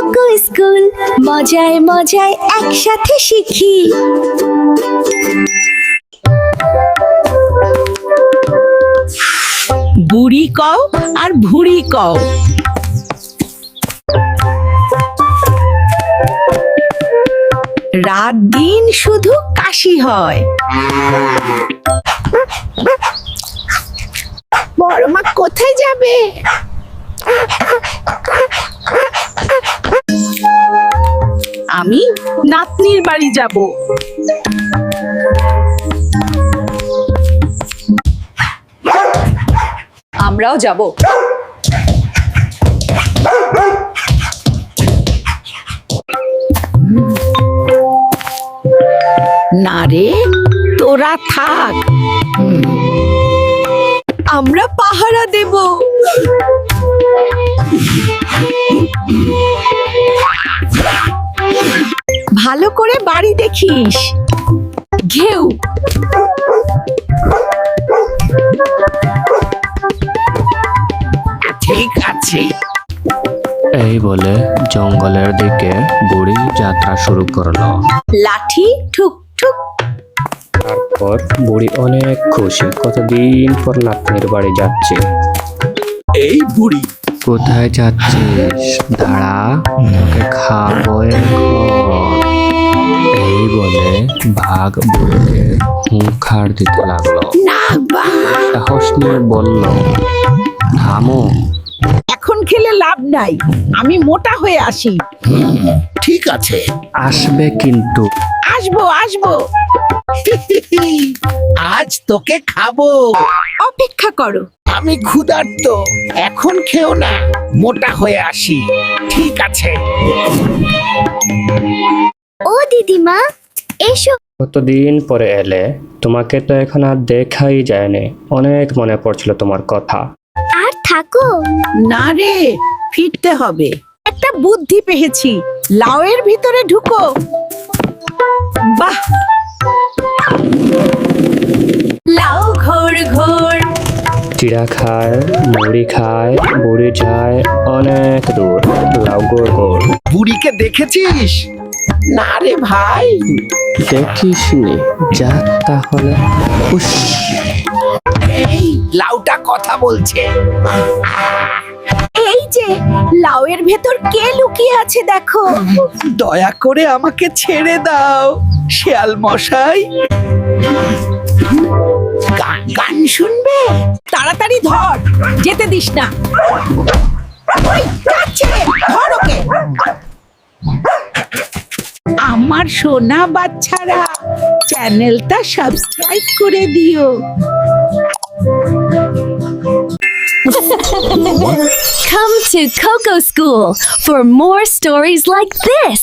Cocoa school, মজায় মজায় একসাথে শিখি। বুড়ি কও আর ভুড়ি কও। রাত দিন শুধু কাশি হয়। বড় মা কোথায় যাবে? আমি নাতনির বাড়ি যাব। আমরাও যাব। না রে, তোরা থাক, আমরা পাহারা দেব। ভালো করে বাড়ি দেখিস। ঘেউ ঠিক আছে। এই বলে জঙ্গলের দিকে বুড়ি যাত্রা শুরু করলো। লাঠি ঠুক ঠুক। তারপর বুড়ি অনেক খুশি, কতদিন পর নাতনির বাড়ি যাচ্ছে। এই বুড়ি, কোথায় যাচ্ছিস? দাঁড়া, তোকে খাবো এখন। এই বলে বাঘ বুড়িকে হুঙ্কার দিতে লাগলো। না বা, সাহস নিয়ে বলল, থামো। এখন খেলে লাভ নাই, আমি মোটা হয়ে আসি। ঠিক আছে, আসবে কিন্তু। আসবো আসবো, আজ তোকে খাবো। অপেক্ষা করো। আমি ক্ষুধার্ত, এখন খেও না, মোটা হয়ে আসি। ঠিক আছে। ও দিদিমা, এসো। কতদিন পরে এলে, তোমাকে তো এখন আর দেখাই যায়নি। অনেক মনে পড়ছিল তোমার কথা। আর থাকো। না রে, ফিরতে হবে। একটা বুদ্ধি পেয়েছি, লাউয়ের ভিতরে ঢুকো। বাহ, লাউ ঘোর ঘোর। চিড়া খায়, মুড়ি খায়, বুড়ি যায় অনেক দূর। লাউ গোড় গোড়। বুড়িকে দেখেছিস? না রে ভাই, দেখিস নি, যা তাহলে। উস, এই লাউটা কথা বলছে। এই যে লাউয়ের ভেতর কে লুকিয়ে আছে দেখো। দয়া করে আমাকে ছেড়ে দাও, শিয়াল মশাই। গান শুনবে? তাড়াতাড়ি ধর, যেতে দিস না। ওই, যাচ্ছে, ধর ওকে। আমার সোনা বাচ্চারা, চ্যানেলটা সাবস্ক্রাইব করে দিও। Come to Coco School for more stories like this.